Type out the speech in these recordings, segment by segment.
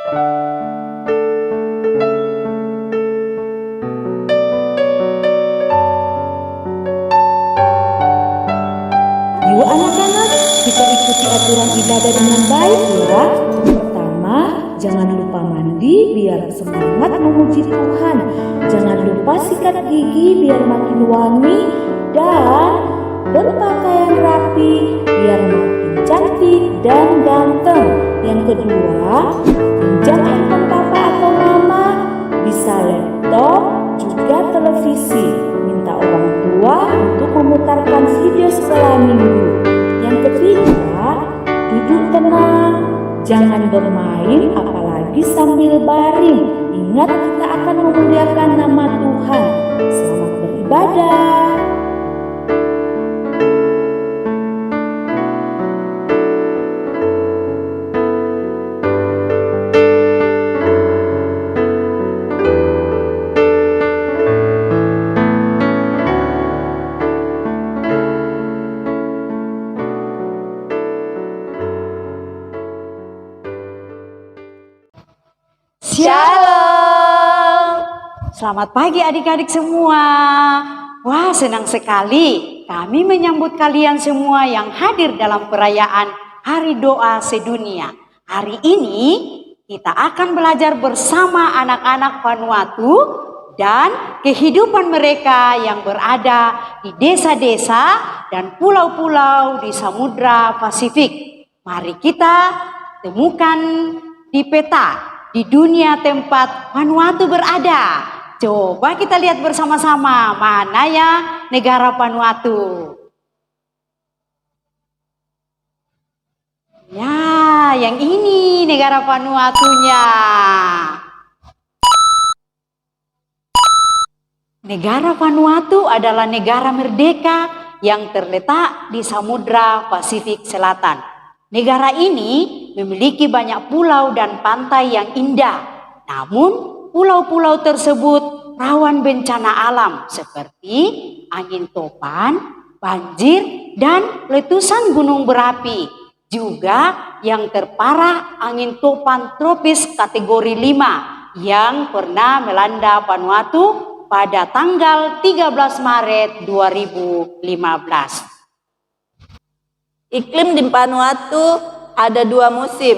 Yuk anak-anak, kita ikuti aturan ibadah dengan baik ya. Pertama, jangan lupa mandi biar semangat memuji Tuhan. Jangan lupa sikat gigi biar makin wangi dan berpakaian rapi biar makin cantik dan ganteng. Yang kedua, pinjam handphone papa atau mama, bisa laptop, juga televisi. Minta orang tua untuk memutarkan video setelah minggu. Yang ketiga, duduk tenang, jangan bermain apalagi sambil baring. Ingat kita akan memuliakan nama Tuhan. Selamat beribadah. Shalom. Selamat pagi adik-adik semua. Wah, senang sekali kami menyambut kalian semua yang hadir dalam perayaan Hari Doa Sedunia. Hari ini kita akan belajar bersama anak-anak Vanuatu dan kehidupan mereka yang berada di desa-desa dan pulau-pulau di Samudra Pasifik. Mari kita temukan di peta di dunia tempat Vanuatu berada. Coba kita lihat bersama-sama mana ya negara Vanuatu. Ya, yang ini negara Vanuatunya. Negara Vanuatu adalah negara merdeka yang terletak di Samudra Pasifik Selatan. Negara ini memiliki banyak pulau dan pantai yang indah. Namun, pulau-pulau tersebut rawan bencana alam seperti angin topan, banjir, dan letusan gunung berapi. Juga yang terparah angin topan tropis kategori 5 yang pernah melanda Vanuatu pada tanggal 13 Maret 2015. Iklim di Vanuatu ada 2 musim,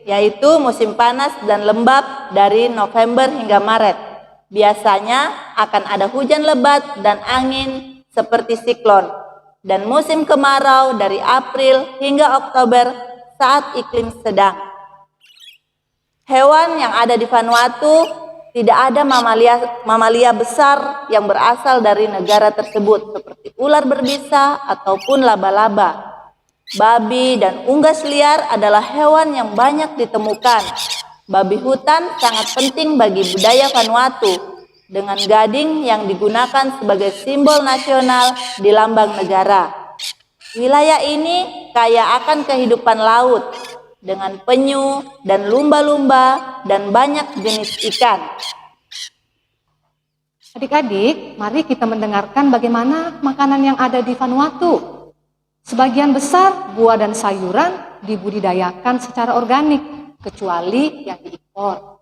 yaitu musim panas dan lembab dari November hingga Maret. Biasanya akan ada hujan lebat dan angin seperti siklon. Dan musim kemarau dari April hingga Oktober saat iklim sedang. Hewan yang ada di Vanuatu tidak ada mamalia besar yang berasal dari negara tersebut seperti ular berbisa ataupun laba-laba. Babi dan unggas liar adalah hewan yang banyak ditemukan. Babi hutan sangat penting bagi budaya Vanuatu, dengan gading yang digunakan sebagai simbol nasional di lambang negara. Wilayah ini kaya akan kehidupan laut, dengan penyu dan lumba-lumba dan banyak jenis ikan. Adik-adik, mari kita mendengarkan bagaimana makanan yang ada di Vanuatu. Sebagian besar buah dan sayuran dibudidayakan secara organik, kecuali yang diimpor.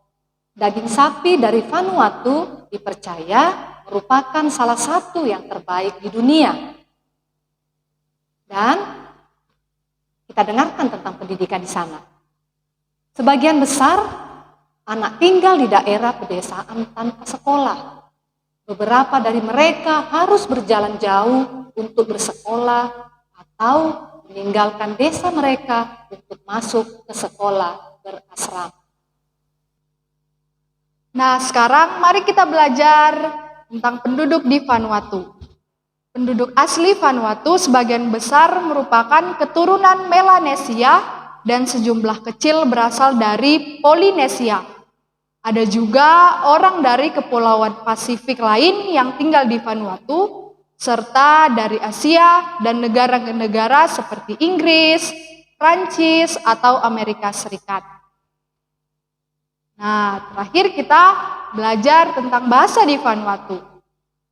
Daging sapi dari Vanuatu dipercaya merupakan salah satu yang terbaik di dunia. Dan kita dengarkan tentang pendidikan di sana. Sebagian besar anak tinggal di daerah pedesaan tanpa sekolah. Beberapa dari mereka harus berjalan jauh untuk bersekolah atau meninggalkan desa mereka untuk masuk ke sekolah berasrama. Nah, sekarang mari kita belajar tentang penduduk di Vanuatu. Penduduk asli Vanuatu sebagian besar merupakan keturunan Melanesia dan sejumlah kecil berasal dari Polinesia. Ada juga orang dari kepulauan Pasifik lain yang tinggal di Vanuatu, serta dari Asia dan negara-negara seperti Inggris, Prancis, atau Amerika Serikat. Nah, terakhir kita belajar tentang bahasa di Vanuatu.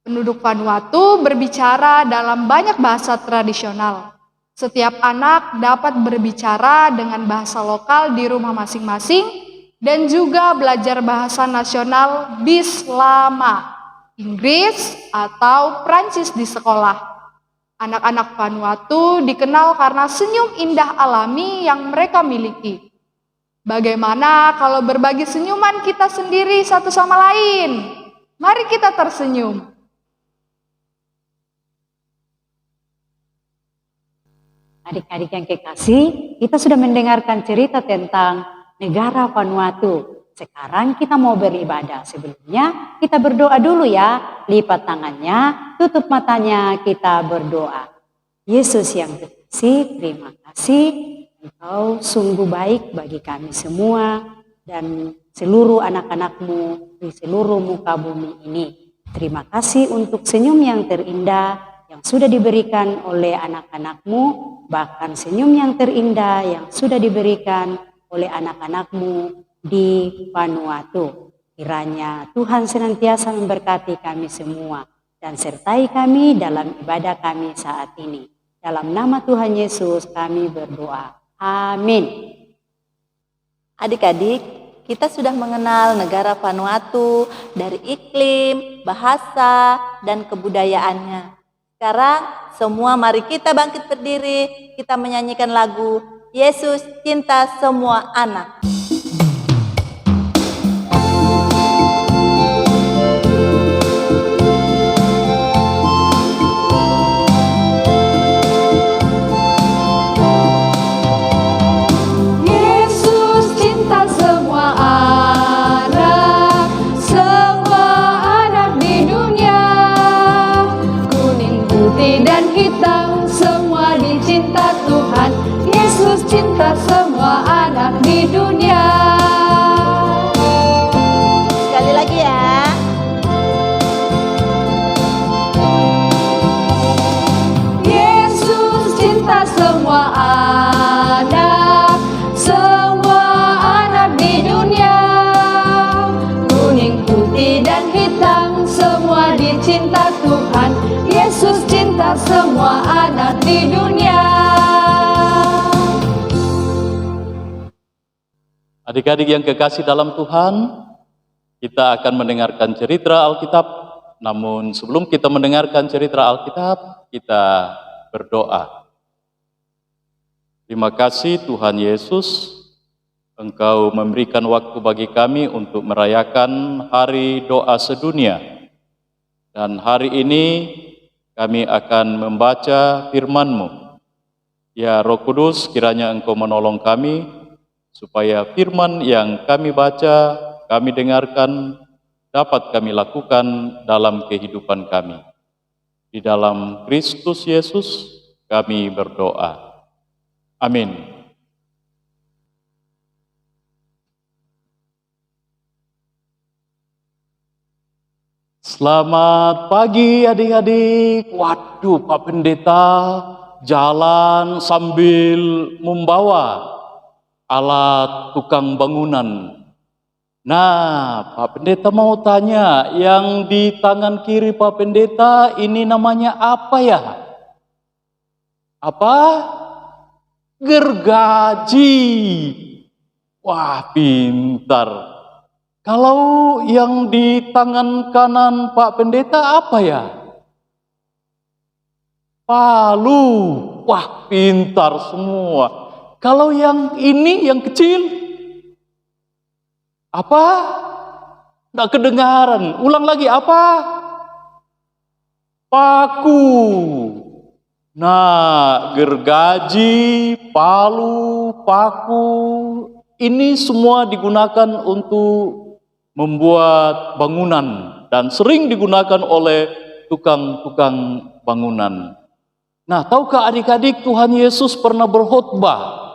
Penduduk Vanuatu berbicara dalam banyak bahasa tradisional. Setiap anak dapat berbicara dengan bahasa lokal di rumah masing-masing dan juga belajar bahasa nasional Bislama, Inggris atau Prancis di sekolah. Anak-anak Vanuatu dikenal karena senyum indah alami yang mereka miliki. Bagaimana kalau berbagi senyuman kita sendiri satu sama lain? Mari kita tersenyum. Adik-adik yang kekasih, kita sudah mendengarkan cerita tentang negara Vanuatu. Sekarang kita mau beribadah. Sebelumnya kita berdoa dulu ya. Lipat tangannya, tutup matanya, kita berdoa. Yesus yang kekasih, terima kasih. Engkau sungguh baik bagi kami semua dan seluruh anak-anak-Mu di seluruh muka bumi ini. Terima kasih untuk senyum yang terindah yang sudah diberikan oleh anak-anak-Mu, bahkan senyum yang terindah yang sudah diberikan oleh anak-anak-Mu di Vanuatu. Kiranya Tuhan senantiasa memberkati kami semua dan sertai kami dalam ibadah kami saat ini. Dalam nama Tuhan Yesus kami berdoa. Amin. Adik-adik, kita sudah mengenal negara Vanuatu dari iklim, bahasa, dan kebudayaannya. Sekarang semua mari kita bangkit berdiri, kita menyanyikan lagu Yesus Cinta Semua Anak. Cinta semua anak di dunia. Sekali lagi ya. Yesus cinta semua anak di dunia. Kuning, putih, dan hitam semua dicinta Tuhan. Yesus cinta semua anak di dunia. Adik-adik yang kekasih dalam Tuhan, kita akan mendengarkan cerita Alkitab. Namun sebelum kita mendengarkan cerita Alkitab, kita berdoa. Terima kasih Tuhan Yesus, Engkau memberikan waktu bagi kami untuk merayakan Hari Doa Sedunia. Dan hari ini kami akan membaca firman-Mu. Ya Roh Kudus, kiranya Engkau menolong kami, supaya firman yang kami baca, kami dengarkan, dapat kami lakukan dalam kehidupan kami. Di dalam Kristus Yesus kami berdoa. Amin. Selamat pagi adik-adik. Waduh, Pak Pendeta jalan sambil membawa alat tukang bangunan. Nah, Pak Pendeta mau tanya, yang di tangan kiri Pak Pendeta ini namanya apa ya? Apa? Gergaji. Wah, pintar. Kalau yang di tangan kanan Pak Pendeta apa ya? Palu. Wah, pintar semua. Kalau yang ini, yang kecil, apa? Nggak kedengaran. Ulang lagi, apa? Paku. Nah, gergaji, palu, paku, ini semua digunakan untuk membuat bangunan dan sering digunakan oleh tukang-tukang bangunan. Nah, tahukah adik-adik, Tuhan Yesus pernah berkhotbah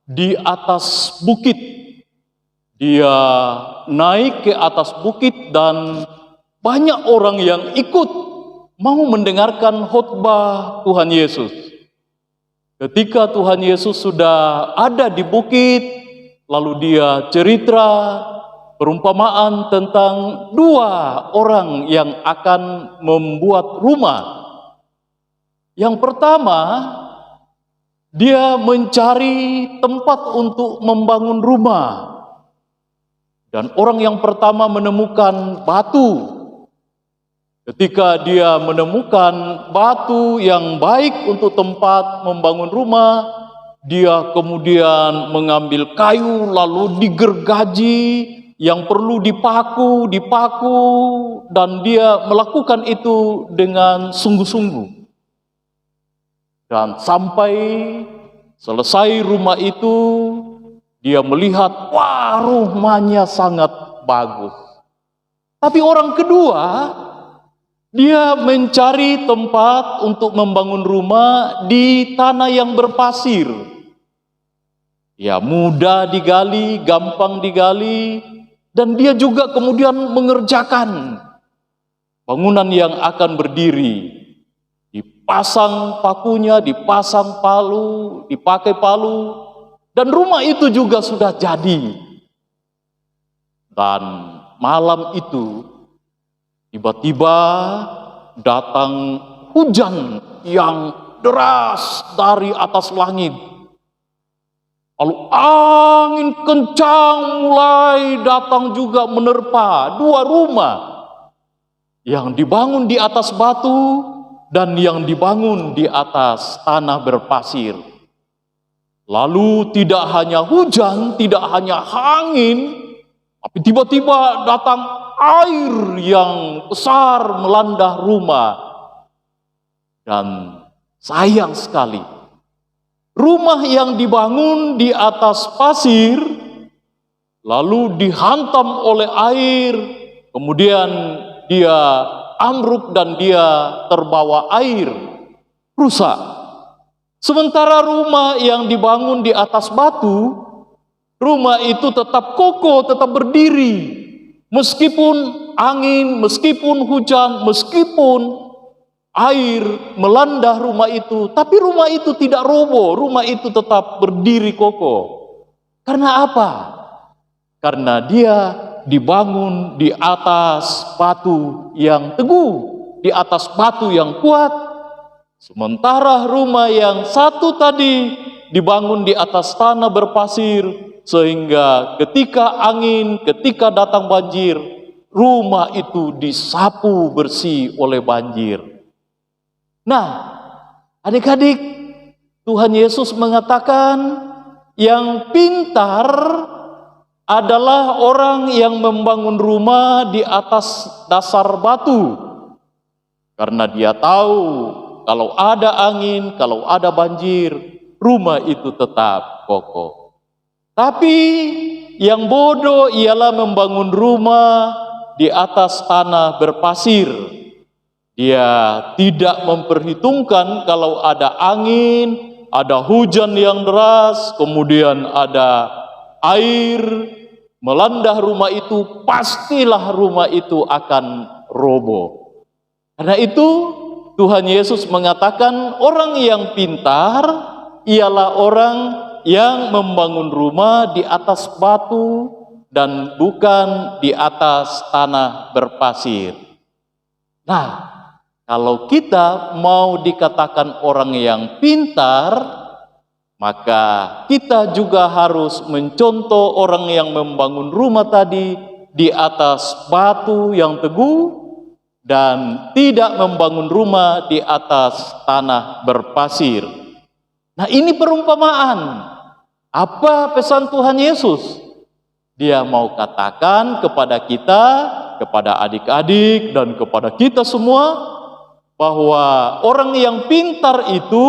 di atas bukit. Dia naik ke atas bukit dan banyak orang yang ikut mau mendengarkan khotbah Tuhan Yesus. Ketika Tuhan Yesus sudah ada di bukit, lalu dia cerita perumpamaan tentang dua orang yang akan membuat rumah. Yang pertama, dia mencari tempat untuk membangun rumah. Dan orang yang pertama menemukan batu. Ketika dia menemukan batu yang baik untuk tempat membangun rumah, dia kemudian mengambil kayu lalu digergaji, yang perlu dipaku, dan dia melakukan itu dengan sungguh-sungguh. Dan sampai selesai rumah itu, dia melihat, wah, rumahnya sangat bagus. Tapi orang kedua, dia mencari tempat untuk membangun rumah di tanah yang berpasir. Ya, mudah digali, gampang digali, dan dia juga kemudian mengerjakan bangunan yang akan berdiri. Dipasang pakunya, dipasang palu, dipakai palu, dan rumah itu juga sudah jadi. Dan malam itu tiba-tiba datang hujan yang deras dari atas langit. Lalu angin kencang mulai datang juga menerpa dua rumah yang dibangun di atas batu dan yang dibangun di atas tanah berpasir. Lalu tidak hanya hujan, tidak hanya angin, tapi tiba-tiba datang air yang besar melanda rumah. Dan sayang sekali, rumah yang dibangun di atas pasir lalu dihantam oleh air, kemudian dia ambruk dan dia terbawa air, rusak. Sementara rumah yang dibangun di atas batu, rumah itu tetap kokoh, tetap berdiri. Meskipun angin, meskipun hujan, meskipun air melanda rumah itu, tapi rumah itu tidak roboh, rumah itu tetap berdiri kokoh. Karena apa? Karena dia dibangun di atas batu yang teguh, di atas batu yang kuat. Sementara rumah yang satu tadi dibangun di atas tanah berpasir, sehingga ketika angin, ketika datang banjir, rumah itu disapu bersih oleh banjir. Nah, adik-adik, Tuhan Yesus mengatakan yang pintar adalah orang yang membangun rumah di atas dasar batu. Karena dia tahu kalau ada angin, kalau ada banjir, rumah itu tetap kokoh. Tapi yang bodoh ialah membangun rumah di atas tanah berpasir. Dia tidak memperhitungkan kalau ada angin, ada hujan yang deras, kemudian ada air melanda rumah itu, pastilah rumah itu akan roboh. Karena itu Tuhan Yesus mengatakan orang yang pintar ialah orang yang membangun rumah di atas batu dan bukan di atas tanah berpasir. Nah, kalau kita mau dikatakan orang yang pintar, maka kita juga harus mencontoh orang yang membangun rumah tadi di atas batu yang teguh dan tidak membangun rumah di atas tanah berpasir. Nah, ini perumpamaan. Apa pesan Tuhan Yesus? Dia mau katakan kepada kita, kepada adik-adik dan kepada kita semua, bahwa orang yang pintar itu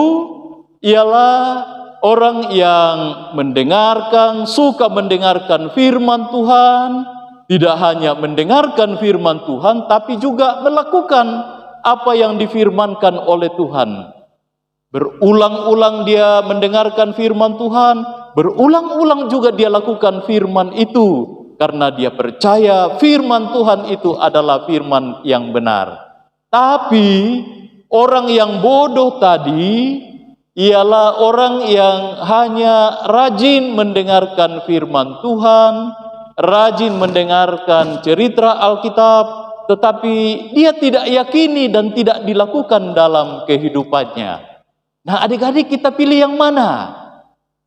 ialah orang yang mendengarkan, suka mendengarkan firman Tuhan, tidak hanya mendengarkan firman Tuhan, tapi juga melakukan apa yang difirmankan oleh Tuhan. Berulang-ulang dia mendengarkan firman Tuhan, berulang-ulang juga dia lakukan firman itu, karena dia percaya firman Tuhan itu adalah firman yang benar. Tapi orang yang bodoh tadi ialah orang yang hanya rajin mendengarkan firman Tuhan, rajin mendengarkan cerita Alkitab, tetapi dia tidak yakini dan tidak dilakukan dalam kehidupannya. Nah, adik-adik, kita pilih yang mana?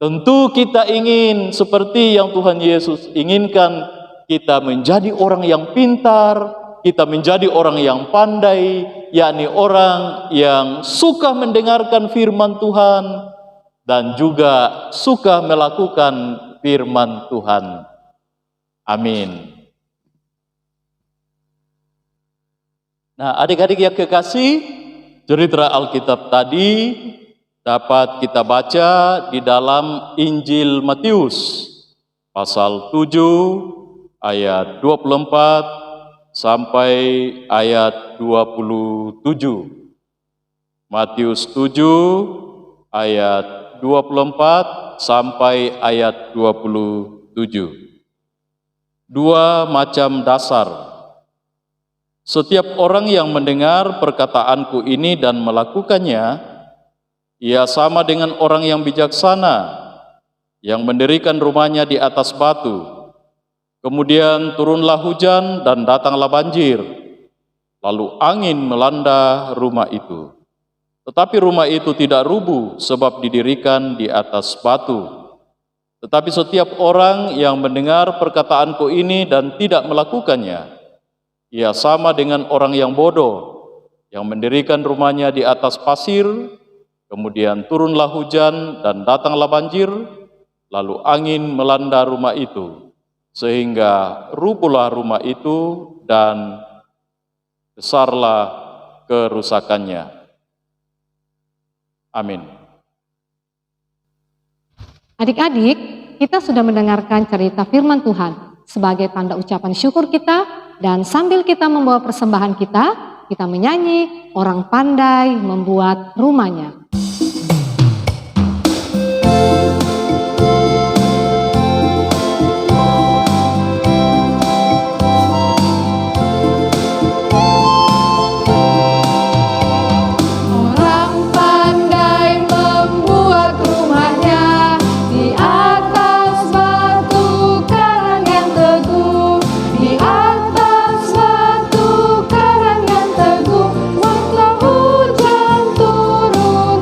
Tentu kita ingin seperti yang Tuhan Yesus inginkan, kita menjadi orang yang pintar, kita menjadi orang yang pandai, yakni orang yang suka mendengarkan firman Tuhan dan juga suka melakukan firman Tuhan. Amin. Nah, adik-adik yang kekasih, cerita Alkitab tadi dapat kita baca di dalam Injil Matius pasal 7 ayat 24 sampai ayat 27. Matius 7 ayat 24 sampai ayat 27. Dua macam dasar. Setiap orang yang mendengar perkataanku ini dan melakukannya, ia sama dengan orang yang bijaksana, yang mendirikan rumahnya di atas batu. Kemudian turunlah hujan dan datanglah banjir, lalu angin melanda rumah itu. Tetapi rumah itu tidak rubuh sebab didirikan di atas batu. Tetapi setiap orang yang mendengar perkataanku ini dan tidak melakukannya, ia sama dengan orang yang bodoh, yang mendirikan rumahnya di atas pasir, kemudian turunlah hujan dan datanglah banjir, lalu angin melanda rumah itu, sehingga rubuhlah rumah itu dan besarlah kerusakannya. Amin. Adik-adik, kita sudah mendengarkan cerita firman Tuhan. Sebagai tanda ucapan syukur kita, dan sambil kita membawa persembahan kita menyanyi orang pandai membuat rumahnya. Turun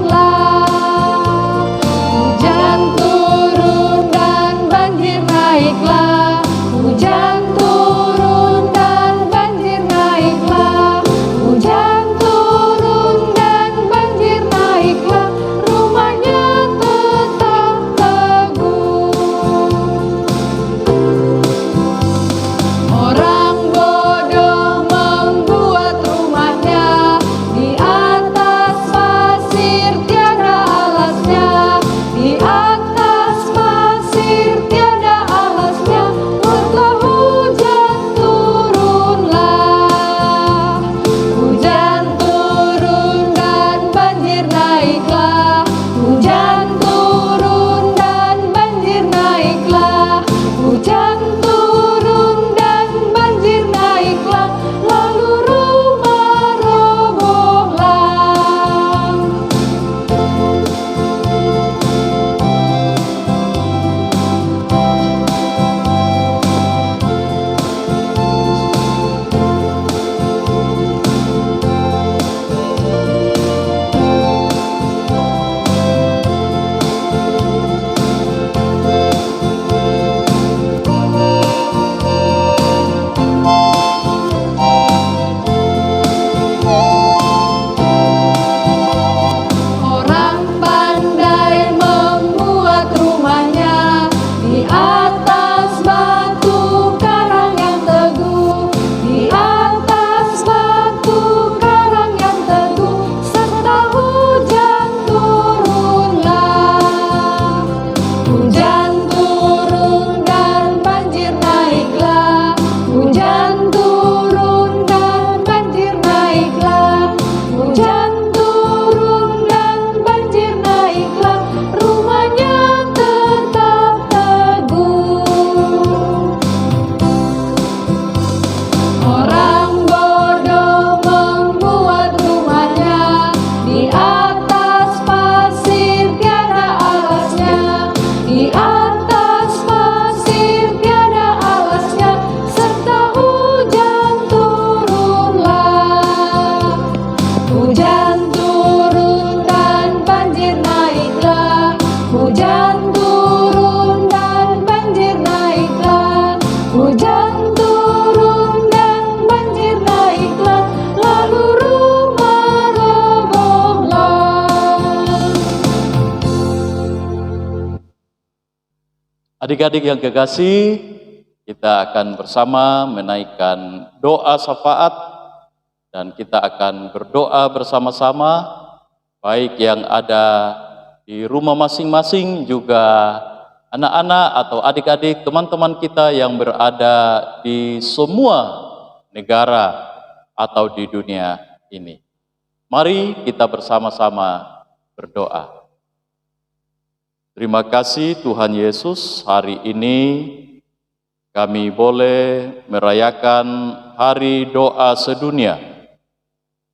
Adik-adik yang kekasih, kita akan bersama menaikkan doa syafaat dan kita akan berdoa bersama-sama, baik yang ada di rumah masing-masing juga anak-anak atau adik-adik teman-teman kita yang berada di semua negara atau di dunia ini. Mari kita bersama-sama berdoa. Terima kasih Tuhan Yesus, hari ini kami boleh merayakan Hari Doa Sedunia.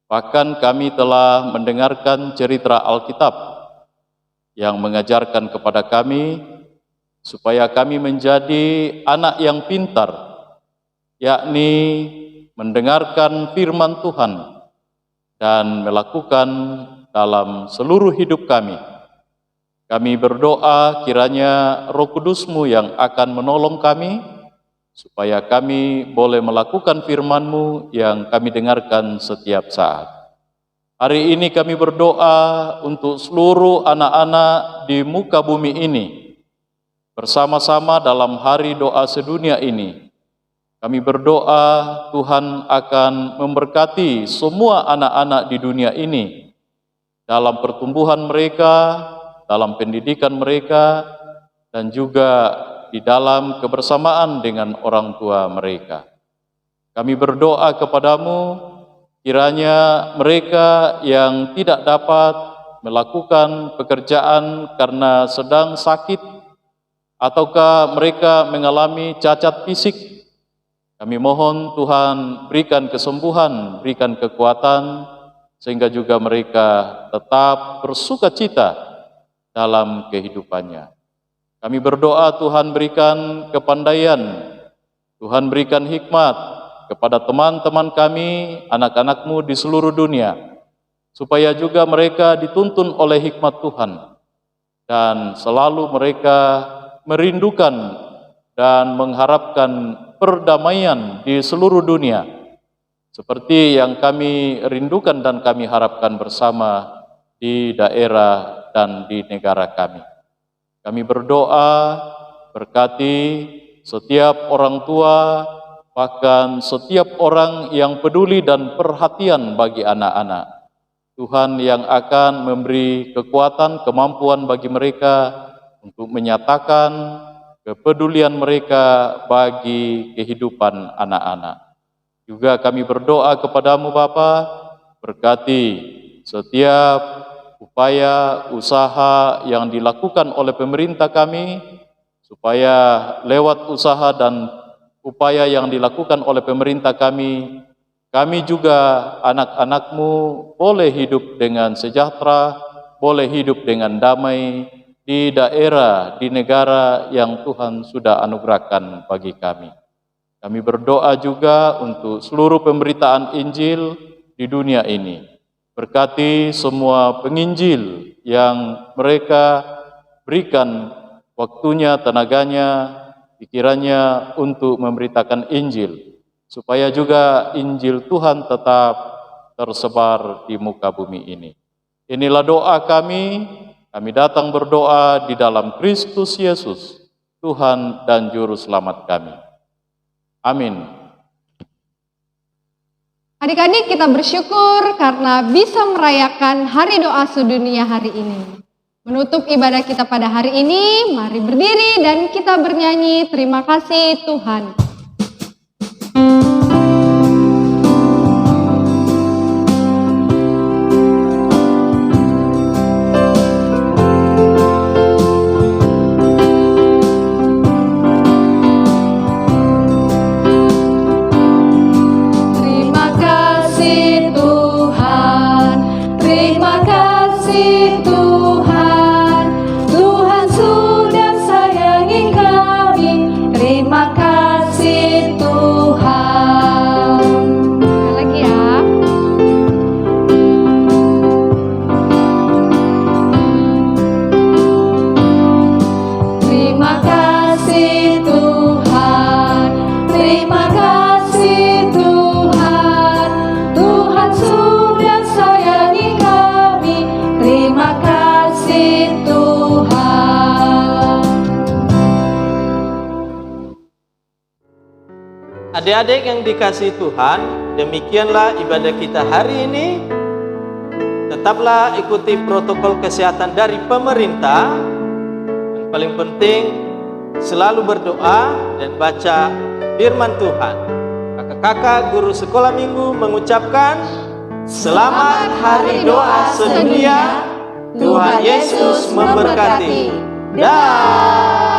Bahkan kami telah mendengarkan cerita Alkitab yang mengajarkan kepada kami supaya kami menjadi anak yang pintar, yakni mendengarkan firman Tuhan dan melakukan dalam seluruh hidup kami. Kami berdoa kiranya Roh Kudus-Mu yang akan menolong kami, supaya kami boleh melakukan firman-Mu yang kami dengarkan setiap saat. Hari ini kami berdoa untuk seluruh anak-anak di muka bumi ini, bersama-sama dalam Hari Doa Sedunia ini. Kami berdoa Tuhan akan memberkati semua anak-anak di dunia ini, dalam pertumbuhan mereka, dalam pendidikan mereka, dan juga di dalam kebersamaan dengan orang tua mereka. Kami berdoa kepadamu, kiranya mereka yang tidak dapat melakukan pekerjaan karena sedang sakit, ataukah mereka mengalami cacat fisik, kami mohon Tuhan berikan kesembuhan, berikan kekuatan, sehingga juga mereka tetap bersukacita dalam kehidupannya. Kami berdoa Tuhan berikan kepandaian, Tuhan berikan hikmat kepada teman-teman kami, anak-anak-Mu di seluruh dunia, supaya juga mereka dituntun oleh hikmat Tuhan, dan selalu mereka merindukan dan mengharapkan perdamaian di seluruh dunia, seperti yang kami rindukan dan kami harapkan bersama di daerah dan di negara kami. Kami berdoa, berkati setiap orang tua, bahkan setiap orang yang peduli dan perhatian bagi anak-anak. Tuhan yang akan memberi kekuatan, kemampuan bagi mereka untuk menyatakan kepedulian mereka bagi kehidupan anak-anak. Juga kami berdoa kepadamu Bapa, berkati setiap upaya, usaha yang dilakukan oleh pemerintah kami, supaya lewat usaha dan upaya yang dilakukan oleh pemerintah kami juga anak-anak-Mu boleh hidup dengan sejahtera, boleh hidup dengan damai di daerah, di negara yang Tuhan sudah anugerahkan bagi kami. Kami berdoa juga untuk seluruh pemberitaan Injil di dunia ini. Berkati semua penginjil yang mereka berikan waktunya, tenaganya, pikirannya untuk memberitakan Injil, supaya juga Injil Tuhan tetap tersebar di muka bumi ini. Inilah doa kami datang berdoa di dalam Kristus Yesus, Tuhan dan Juru Selamat kami. Amin. Adik-adik, kita bersyukur karena bisa merayakan Hari Doa Sedunia hari ini. Menutup ibadah kita pada hari ini, mari berdiri dan kita bernyanyi terima kasih Tuhan. Terima kasih Adik-adik yang dikasihi Tuhan, demikianlah ibadah kita hari ini. Tetaplah ikuti protokol kesehatan dari pemerintah. Yang paling penting, selalu berdoa dan baca firman Tuhan. Kakak-kakak guru sekolah minggu mengucapkan Selamat Hari Doa Sedunia. Tuhan Yesus memberkati. Dah.